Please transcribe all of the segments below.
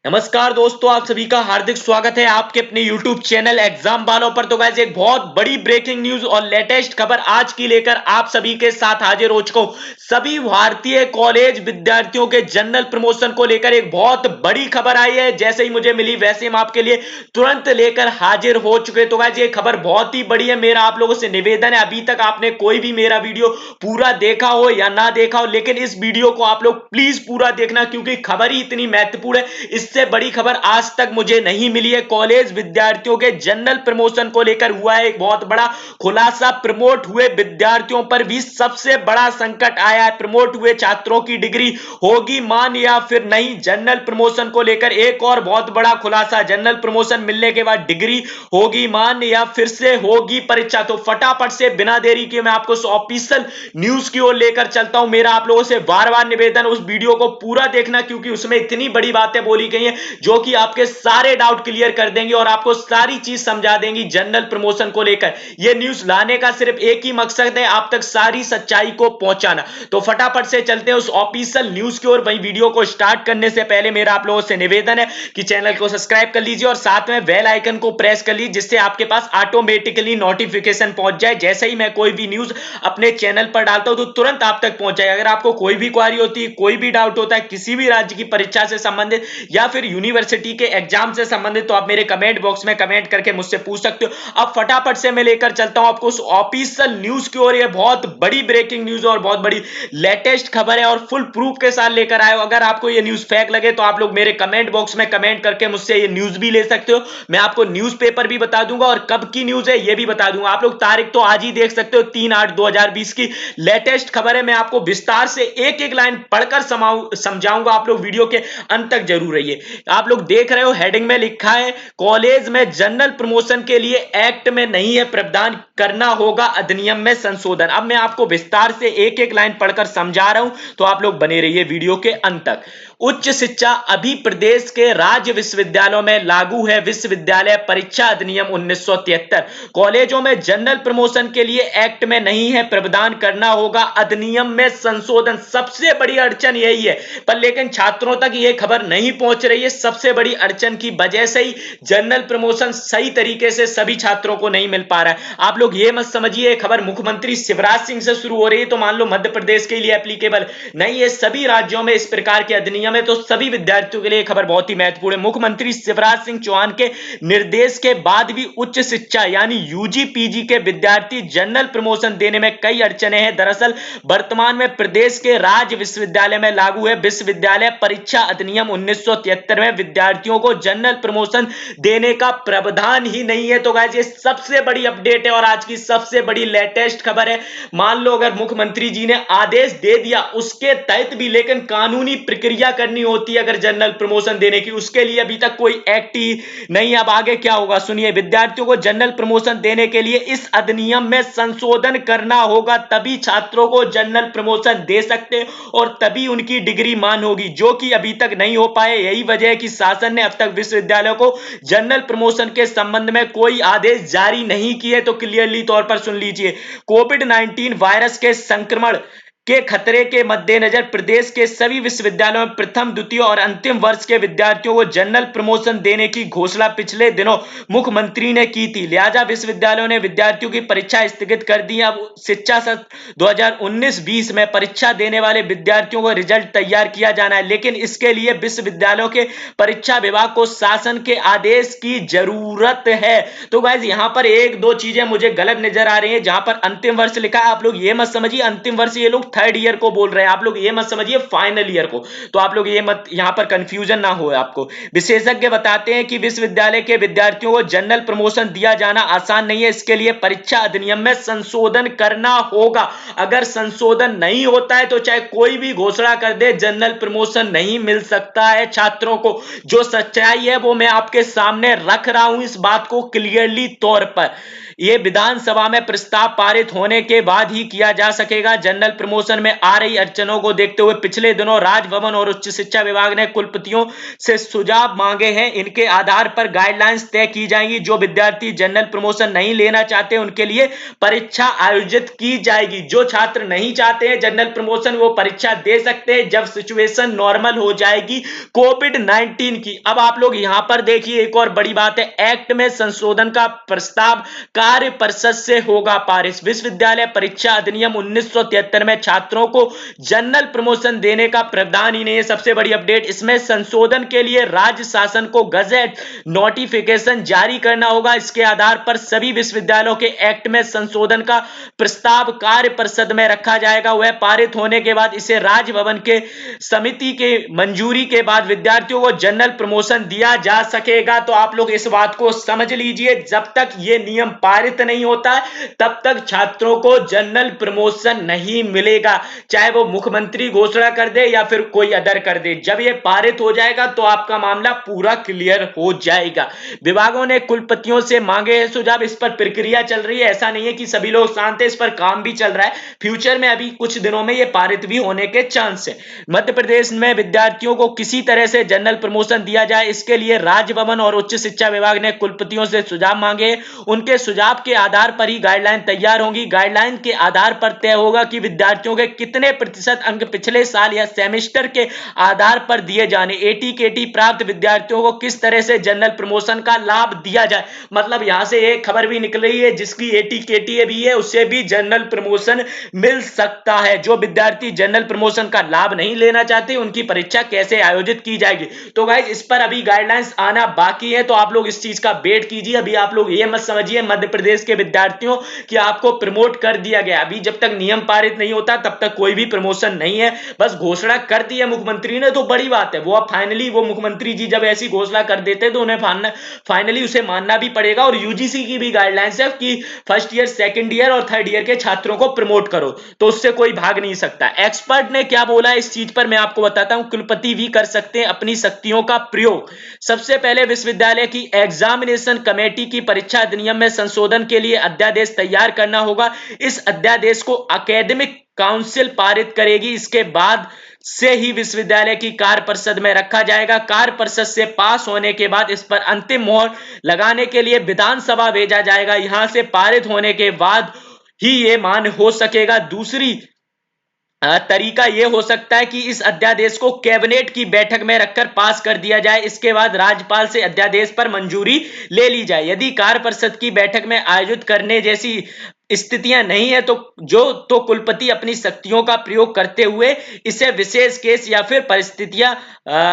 नमस्कार दोस्तों, आप सभी का हार्दिक स्वागत है आपके अपने YouTube चैनल एग्जाम वालों पर। तो गाइस एक बहुत बड़ी ब्रेकिंग न्यूज और लेटेस्ट खबर आज की लेकर आप सभी के साथ हाजिर हो चुका हूं। सभी भारतीय कॉलेज विद्यार्थियों के जनरल प्रमोशन को लेकर एक बहुत बड़ी खबर आई है। जैसे ही मुझे मिली वैसे हम आपके लिए तुरंत लेकर हाजिर हो चुके। तो गाइस ये खबर बहुत ही बड़ी है। मेरा आप लोगों से निवेदन है, अभी तक आपने कोई भी मेरा वीडियो पूरा देखा हो या ना देखा हो, लेकिन इस वीडियो को आप लोग प्लीज पूरा देखना, क्योंकि खबर ही इतनी महत्वपूर्ण है। इससे बड़ी खबर आज तक मुझे नहीं मिली है। कॉलेज विद्यार्थियों के जनरल प्रमोशन को लेकर हुआ है एक बहुत बड़ा खुलासा। प्रमोट हुए विद्यार्थियों पर भी सबसे बड़ा संकट आया है। प्रमोट हुए छात्रों की डिग्री होगी मान या फिर नहीं। जनरल प्रमोशन को लेकर एक और बहुत बड़ा खुलासा। जनरल प्रमोशन मिलने के बाद डिग्री होगी मान या फिर से होगी परीक्षा। तो फटाफट से बिना देरी के मैं आपको ऑफिशियल न्यूज की ओर लेकर चलता हूं। मेरा आप लोगों से बार बार निवेदन, उस वीडियो को पूरा देखना, क्योंकि उसमें इतनी बड़ी बातें बोली गई हैं जो कि आपके सारे डाउट क्लियर कर देंगी और आपको सारी चीज समझा देंगी जनरल प्रमोशन को लेकर। यह न्यूज लाने का सिर्फ एक ही मकसद है, आप तक सारी सच्चाई को पहुंचाना। तो फटाफट से चलते हैं उस ऑफिशियल न्यूज की ओर। वही वीडियो को स्टार्ट करने से पहले मेरा आप लोगों से निवेदन है कि चैनल को सब्सक्राइब कर लीजिए और साथ में बेल आइकन को प्रेस कर लीजिए, जिससे आपके पास ऑटोमेटिकली नोटिफिकेशन पहुंच जाए। जैसे ही मैं कोई भी न्यूज अपने चैनल पर डालता हूं तो तुरंत आप तक पहुंच जाए। अगर आपको कोई भी क्वारी होती है, कोई भी डाउट होता है किसी भी राज्य की परीक्षा से संबंधित या फिर यूनिवर्सिटी के एग्जाम से संबंधित, तो आप मेरे कमेंट बॉक्स में कमेंट करके मुझसे पूछ सकते हो। अब फटाफट से मैं लेकर चलता हूं आपको उस ऑफिशियल न्यूज की ओर। ये बहुत बड़ी ब्रेकिंग न्यूज और बहुत बड़ी लेटेस्ट खबर है और फुल प्रूफ के साथ लेकर आए हो। अगर आपको ये न्यूज फेक लगे तो आप लोग मेरे कमेंट बॉक्स में कमेंट करके मुझसे ये न्यूज भी ले सकते हो। मैं आपको न्यूज़पेपर भी बता दूंगा और कब की न्यूज है ये भी बता दूंगा। आप लोग तारीख तो आज ही देख सकते हो, 3/8/2020 की लेटेस्ट खबर है। मैं आपको विस्तार से एक एक लाइन पढ़कर समझाऊंगा। आप लोग वीडियो के अंत तक जरूर रहिए। आप लोग देख रहे हो हेडिंग में लिखा है, कॉलेज में जनरल प्रमोशन के लिए एक्ट में नहीं है प्रावधान, करना होगा अधिनियम में संशोधन। अब मैं आपको विस्तार से एक एक लाइन पढ़कर समझा रहा हूं, तो आप लोग बने रहिए वीडियो के अंत तक। उच्च शिक्षा अभी प्रदेश के राज्य विश्वविद्यालयों में लागू है विश्वविद्यालय परीक्षा अधिनियम 1973। कॉलेजों में जनरल प्रमोशन के लिए एक्ट में नहीं है प्रावधान, करना होगा अधिनियम में संशोधन। सबसे बड़ी अड़चन यही है, पर लेकिन छात्रों तक यह खबर नहीं पहुंच रही है। सबसे बड़ी अड़चन की वजह से ही जनरल प्रमोशन सही तरीके से सभी छात्रों को नहीं मिल पा रहा है। आप लोग ये मत समझिए खबर मुख्यमंत्री शिवराज सिंह से शुरू हो रही है तो मान लो मध्य प्रदेश के लिए एप्लीकेबल नहीं है। सभी राज्यों में इस प्रकार के अधिनियम है, तो सभी विद्यार्थियों के लिए खबर बहुत ही महत्वपूर्ण है। मुख्यमंत्री शिवराज सिंह चौहान के निर्देश के बाद भी उच्च शिक्षा यानी यूजी पीजी के विद्यार्थी जनरल प्रमोशन देने में कई अड़चने हैं। दरअसल वर्तमान में प्रदेश के राज्य विश्वविद्यालय में लागू है विश्वविद्यालय परीक्षा अधिनियम 1973 में विद्यार्थियों को जनरल प्रमोशन देने का प्रावधान ही नहीं है। तो गाइस ये सबसे बड़ी अपडेट है और आज की सबसे बड़ी लेटेस्ट खबर है। मान लो अगर मुख्यमंत्री जी ने आदेश दे दिया उसके तहत भी, लेकिन कानूनी प्रक्रिया करनी होती है अगर जनरल प्रमोशन देने की, उसके लिए अभी तक कोई एक्ट ही नहीं। अब आगे क्या होगा सुनिए, विद्यार्थियों को जनरल प्रमोशन देने के लिए इस अधिनियम में संशोधन करना होगा, तभी छात्रों को जनरल प्रमोशन दे सकते और तभी उनकी डिग्री मान होगी, जो कि अभी तक नहीं हो पाए। यही वजह है कि शासन ने अब तक विश्वविद्यालयों को जनरल प्रमोशन के संबंध में कोई आदेश जारी नहीं किए। तो क्लियरली तौर पर सुन लीजिए, कोविड-19 वायरस के संक्रमण के खतरे के मद्देनजर प्रदेश के सभी विश्वविद्यालयों में प्रथम, द्वितीय और अंतिम वर्ष के विद्यार्थियों को जनरल प्रमोशन देने की घोषणा पिछले दिनों मुख्यमंत्री ने की थी। लिहाजा विश्वविद्यालयों ने विद्यार्थियों की परीक्षा स्थगित कर दी। अब शिक्षा सत्र 2019-20 में परीक्षा देने वाले विद्यार्थियों को रिजल्ट तैयार किया जाना है, लेकिन इसके लिए विश्वविद्यालयों के परीक्षा विभाग को शासन के आदेश की जरूरत है। तो गाइस यहां पर एक दो चीजें मुझे गलत नजर आ रही है। जहां पर अंतिम वर्ष लिखा है, आप लोग ये मत समझिए अंतिम वर्ष ये लोग थर्ड ईयर को बोल रहे हैं, आप लोग ये मत समझिए फाइनल ईयर को। तो आप लोग ये मत, यहां पर कंफ्यूजन ना हो आपको। विशेषज्ञ बताते हैं कि विश्वविद्यालय के विद्यार्थियों को जनरल प्रमोशन दिया जाना आसान नहीं है। इसके लिए परीक्षा अधिनियम में संशोधन करना होगा। अगर संशोधन नहीं होता है तो चाहे कोई भी घोषणा कर दे, जनरल प्रमोशन नहीं मिल सकता है छात्रों को। जो सच्चाई है वो मैं आपके सामने रख रहा हूं, इस बात को क्लियरली तौर पर। यह विधानसभा में प्रस्ताव पारित होने के बाद ही किया जा सकेगा। जनरल प्रमोशन प्रमोशन में आ रही अड़चनों को देखते हुए पिछले दिनों राजभवन और उच्च शिक्षा विभाग ने कुलपतियों से सुझाव मांगे हैं। इनके आधार पर गाइडलाइंस तय की जाएंगी। जो विद्यार्थी जनरल प्रमोशन नहीं लेना चाहते उनके लिए परीक्षा आयोजित की जाएगी। जो छात्र नहीं चाहते हैं जनरल प्रमोशन वो परीक्षा दे सकते हैं जब सिचुएशन नॉर्मल हो जाएगी कोविड-19 की। अब आप लोग यहां पर देखिए एक और बड़ी बात है, एक्ट में संशोधन का प्रस्ताव कार्य परिषद से होगा पारित। विश्वविद्यालय परीक्षा अधिनियम 1973 में छात्रों को जनरल प्रमोशन देने का प्रावधान ही नहीं है। सबसे बड़ी अपडेट, इसमें संशोधन के लिए राज्य शासन को गजट नोटिफिकेशन जारी करना होगा। इसके आधार पर सभी विश्वविद्यालयों के एक्ट में संशोधन का प्रस्ताव कार्य परिषद में रखा जाएगा। वह पारित होने के बाद इसे राजभवन के समिति के मंजूरी के बाद विद्यार्थियों को जनरल प्रमोशन दिया जा सकेगा। तो आप लोग इस बात को समझ लीजिए, जब तक यह नियम पारित नहीं होता है तब तक छात्रों को जनरल प्रमोशन नहीं मिलेगा, चाहे वो मुख्यमंत्री घोषणा कर दे या फिर कोई अदर कर दे। जब यह पारित हो जाएगा तो आपका मामला पूरा क्लियर हो जाएगा। विभागों ने कुलपतियों से मांगे हैं सुझाव, इस पर प्रक्रिया चल रही है। ऐसा नहीं है कि सभी लोग शांत है, इस पर काम भी चल रहा है। फ्यूचर में अभी कुछ दिनों में यह पारित भी होने के चांस है। मध्य प्रदेश में विद्यार्थियों को किसी तरह से जनरल प्रमोशन दिया जाए, इसके लिए राजभवन और उच्च शिक्षा विभाग ने कुलपतियों से सुझाव मांगे। उनके सुझाव के आधार पर ही गाइडलाइन तैयार होंगी। गाइडलाइन के आधार पर तय होगा कि विद्यार्थियों के कितने प्रतिशत अंक पिछले साल या सेमेस्टर के आधार पर दिए जाने। एटी केटी प्राप्त विद्यार्थियों को किस तरह से जनरल प्रमोशन का लाभ दिया जाए। मतलब यहां से एक खबर भी निकल रही है, जिसकी एटी केटी भी है उससे भी जनरल प्रमोशन मिल सकता है। जो विद्यार्थी जनरल प्रमोशन का लाभ नहीं लेना चाहते उनकी परीक्षा कैसे आयोजित की जाएगी। तो गाइस इस पर अभी गाइडलाइंस आना बाकी है, तो आप लोग इस चीज का वेट कीजिए। अभी आप लोग ये मत समझिए मध्य प्रदेश के विद्यार्थियों कि आपको प्रमोट कर दिया गया। अभी जब तक नियम पारित नहीं होता तब तक कोई भी प्रमोशन नहीं है। बस घोषणा कर दी है मुख्यमंत्री ने तो बड़ी बात है। वो अब फाइनली वो मुख्यमंत्री जी जब ऐसी घोषणा कर देते हैं तो उन्हें फाइनली उसे मानना भी पड़ेगा। और यूजीसी की भी गाइडलाइंस है कि फर्स्ट ईयर, सेकंड ईयर और थर्ड ईयर के छात्रों को प्रमोट करो, तो उससे कोई भाग नहीं सकता। एक्सपर्ट ने क्या बोला इस चीज पर मैं आपको बताता हूं। कुलपति भी कर सकते हैं अपनी शक्तियों का प्रयोग। सबसे पहले विश्वविद्यालय की एग्जामिनेशन कमेटी की परीक्षा अधिनियम में संशोधन के लिए अध्यादेश तैयार करना होगा। इस अध्यादेश को एकेडमिक काउंसिल पारित करेगी। इसके बाद से ही विश्वविद्यालय की कार्य परिषद में रखा जाएगा। कार्य परिषद से पास होने के बाद इस पर अंतिम मोहर लगाने के लिए विधानसभा भेजा जाएगा। यहां से पारित होने के बाद ही यह मान्य हो सकेगा। दूसरी तरीका यह हो सकता है कि इस अध्यादेश को कैबिनेट की बैठक में रखकर पास कर दिया जाए। इसके बाद राज्यपाल से अध्यादेश पर मंजूरी ले ली जाए। यदि कार्य परिषद की बैठक में आयोजित करने जैसी स्थितियां नहीं है तो कुलपति अपनी शक्तियों का प्रयोग करते हुए इसे विशेष केस या फिर परिस्थितियां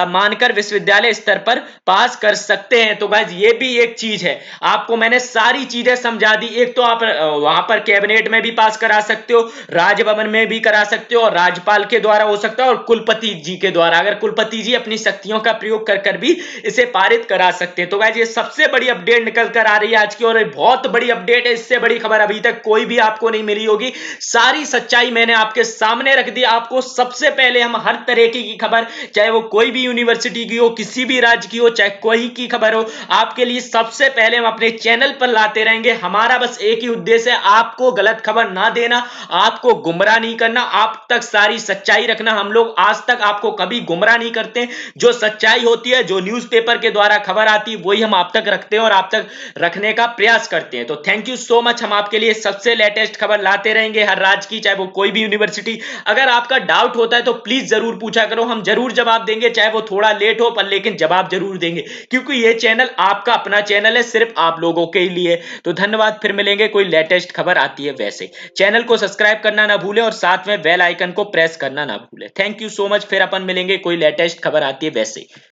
मानकर विश्वविद्यालय स्तर पर पास कर सकते हैं। तो गाइस ये भी एक चीज है, आपको मैंने सारी चीजें समझा दी। एक तो आप वहां पर कैबिनेट में भी पास करा सकते हो, राजभवन में भी करा सकते हो, और राज्यपाल के द्वारा हो सकता है, और कुलपति जी के द्वारा, अगर कुलपति जी अपनी शक्तियों का प्रयोग कर भी इसे पारित करा सकते हैं। तो गाइस ये सबसे बड़ी अपडेट निकल कर आ रही है आज की, और बहुत बड़ी अपडेट है। इससे बड़ी खबर अभी तक कोई भी आपको नहीं मिली होगी। सारी सच्चाई मैंने आपके सामने रख दी। आपको सबसे पहले हम हर तरह की खबर, चाहे वो कोई भी यूनिवर्सिटी की हो, किसी भी राज्य की हो, चाहे कोई की खबर हो, आपके लिए सबसे पहले हम अपने चैनल पर लाते रहेंगे। हमारा बस एक ही उद्देश्य है, आपको गलत खबर ना देना, आपको गुमराह नहीं करना, आप तक सारी सच्चाई रखना। हम लोग आज तक आपको कभी गुमराह नहीं करते। जो सच्चाई होती है, जो न्यूज़पेपर के द्वारा खबर आती है, वही हम आप तक रखते हैं और आप तक रखने का प्रयास करते हैं। तो थैंक यू सो मच। हम आपके लिए सबसे लेटेस्ट खबर लाते रहेंगे हर राज्य की, चाहे वो कोई भी यूनिवर्सिटी। अगर आपका डाउट होता है तो प्लीज जरूर पूछा करो, हम जरूर जवाब देंगे, चाहे वो थोड़ा लेट हो पर लेकिन जवाब जरूर देंगे, क्योंकि ये चैनल आपका अपना चैनल है, सिर्फ आप लोगों के लिए। तो धन्यवाद, फिर मिलेंगे कोई लेटेस्ट खबर आती है वैसे। चैनल को सब्सक्राइब करना ना भूलें और साथ में बेल आइकन को प्रेस करना ना भूलें। Thank you so much. फिर अपन मिलेंगे कोई लेटेस्ट खबर आती है वैसे।